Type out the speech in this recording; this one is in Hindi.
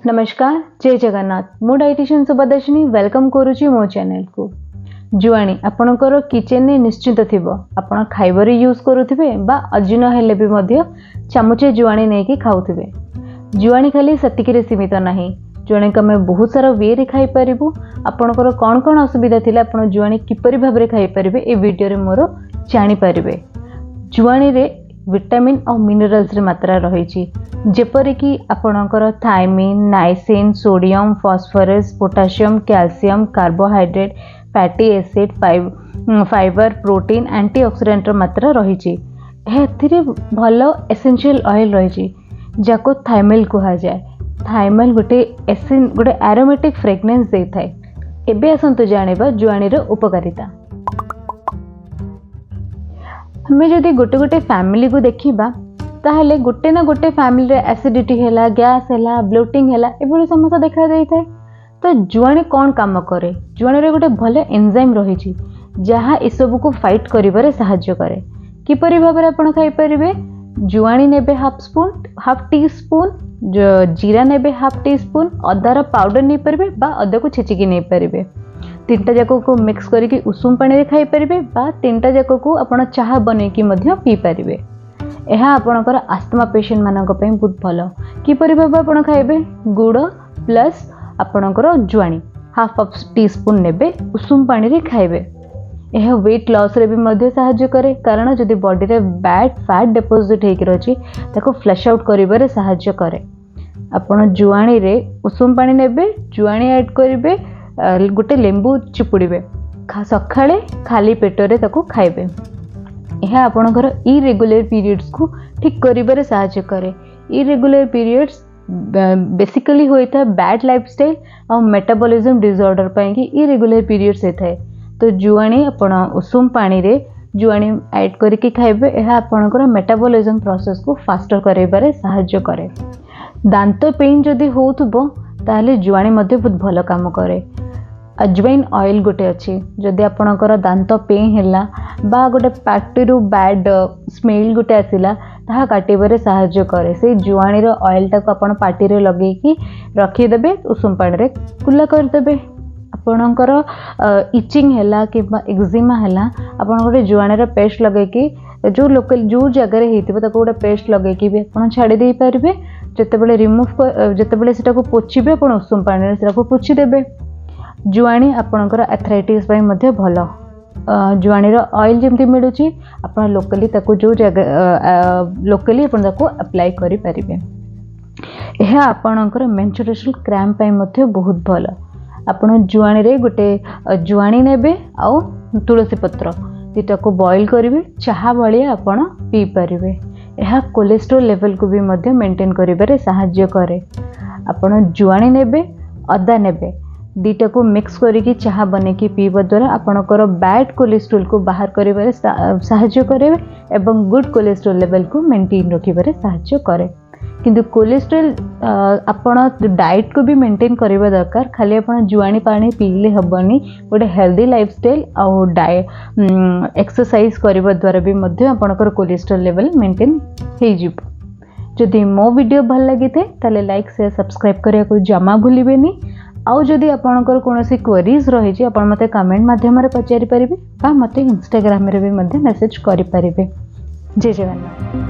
नमस्कार जय जगन्नाथ मु डाइटिशियन सुभदर्शिनी वेलकम करुच्ची मो चैनल को। जुआणी आपणकर किचन ने निश्चित थिबो आपण खाइबारे यूज करुथिबे बा अजिन हेले भी मध्य चामचे जुआणी नै कि खाउथिबे। जुआणी खाली सतिकिरे सीमित नाही, जुआणी को आम बहुत सारा वे रे खाई परिबु। आपणकर कौन कौन असुविधा थिला आपण जुआणी किपरि भाबरे खाई परिबे ए वीडियो रे मोर जानि परिबे। जुआणी रे विटामिन और मिनरल्स रे मात्रा रही जेपरि कि आपणकर thiamine, niacin, sodium, phosphorus, potassium, calcium, carbohydrate, fatty acid, fibre, protein, antioxidant मात्रा रही। एथिरे भल एसेंशियल ऑयल रही जाको थाइमेल कहा जाए। थाइमेल गोटे एरोमेटिक फ्रेग्रेंस दे थाए। एबे आसंतु जानिबा जुआणी रो उपकारिता। हमें जदि गोटे गोटे फैमिली को देखिबा ताहले गोटे ना गोटे फैमिली रे एसिडिटी हैला, गैस हैला, ब्लोटिंग हैला एबोली समस्या देखा जाई थाए। तो जुआणी कौन काम करे? जुआणी रे गोटे भले एंजाइम रही जहाँ ए सब को फाइट करिबारे सहायता करे। किपरि भाबरे आपण खाई परिबे? जुआणी नेबे हाफ टी स्पून, जीरा नेबे हाफ टी स्पून, अदार पाउडर नहीं परिबे बा अदा को छेचिकी नहीं परिबे। तीनटा जाक को मिक्स करके उषुम पानी रे खाई परिबे बा तीनटा जाक को आपण चाहा बने की मध्य पी परिबे। एहा आपणकर आस्थमा पेशेंट मानक पई बहुत भलो। किपरि भाबे आपण खाइबे? गुड़ प्लस आपणकर जुआणी हाफ टी स्पून नेबे उषुम पानी रे खाइबे। यह वेट लॉस रे भी मध्य सहायता करे, कारण जदि बॉडी रे बैड फैट डिपोजिट हेकि रछि ताको फ्लश आउट करिबारे सहायता करे। आपण जुआणी रे उषुम पानी नेबे, जुआणी ऐड करिबे, गोटे लेंबू चिपुड़े सकाळे खाली पेटरे ताको खाइबे। यह आपणकर इरेगुलर पीरियड्स को ठीक करिबारे सहायता करे। इरेगुलर पीरियड्स बेसिकली होता है बैड लाइफस्टाइल और मेटाबॉलिज्म डिसऑर्डर पाई कि इरेगुलर पीरियड्स होता है। तो जुआणी आपण उषुम पानी रे जुआणी ऐड करके खाइबे। यह आपणकर मेटाबॉलिज्म प्रोसेस को फास्टर करेबारे सहायता करे। दांत पेन जदि होउथबो ताहले जुआणी मध्ये बहुत भलो काम करे। अजवाइन ऑयल गोटे अच्छी जदि आपणकर दांत पेन हैला बा गोटे पार्टीरू बैड स्मेल गोटे आसिला ताहा काटिबारे सहायता करे। से जुआणी रो ऑयल टाको आपण पार्टी रे लगेकी रखिदेबे, उषुम पानी रे कुला करदेबे। आपणकर इचिंग हैला कि एक्जिमा हैला आपण गोटे जुआणी रो पेस्ट लगेकी जो जगह रे हेतिबो ताको गोटे पेस्ट लगेकी भी आपण छाड़ी दे पारिबे। जेतेबेले जेतेबेले सेटा को पोछिबे आपण उषुम पानी रे सेटा को पोछि देबे। जुआणी आपणकर एथराइटिस पई मध्ये भलो। जुआणी रो ऑयल जेमती मिलुची आपण लोकली ताको जो जगह लोकली आपण ताको अप्लाई करि परिबे। यह आपणकर मेंस्ट्रुएशनल क्रैम्प पई मध्ये बहुत भलो। आपण जुआणी रे गोटे जुआणी नेबे आउ तुलसी पत्र दिटा को बॉईल करिवे, चाहा भलिया आपण पी परिबे। यह कोलेस्ट्रॉल लेवल को भी मध्ये मेंटेन करिबारे सहायता करे। आपण जुआणी नेबे, अदा नेबे, दीटा को मिक्स करके चाहा बने की पीवा द्वारा आपणकर बैड कोलेस्ट्रॉल को बाहर करिबारे सहायता करे एवं गुड कोलेस्ट्रॉल लेवल को मेंटेन रखिबारे सहायता करे। किंतु कोलेस्ट्रॉल आपण डाइट को भी मेंटेन करबा दरकार। खाली आपण जुआणी पानी पीले हबनी। गोटे हेल्दी लाइफस्टाइल और डाइट एक्सरसाइज करबा द्वारा भी मध्ये आपणकर कोलेस्ट्रॉल लेवल मेंटेन हे जिवो। जदि मो वीडियो भल लगी थे ताले लाइक शेयर सब्सक्राइब करिया को जमा भूलिबेनी। आउ जदि आपणकर कोनोसी क्वेरीज रही आपण मते कमेंट माध्यम रे पचारि परिबे बा मते इंस्टाग्राम रे भी मते मेसेज करि परिबे। जय जगन्नाथ।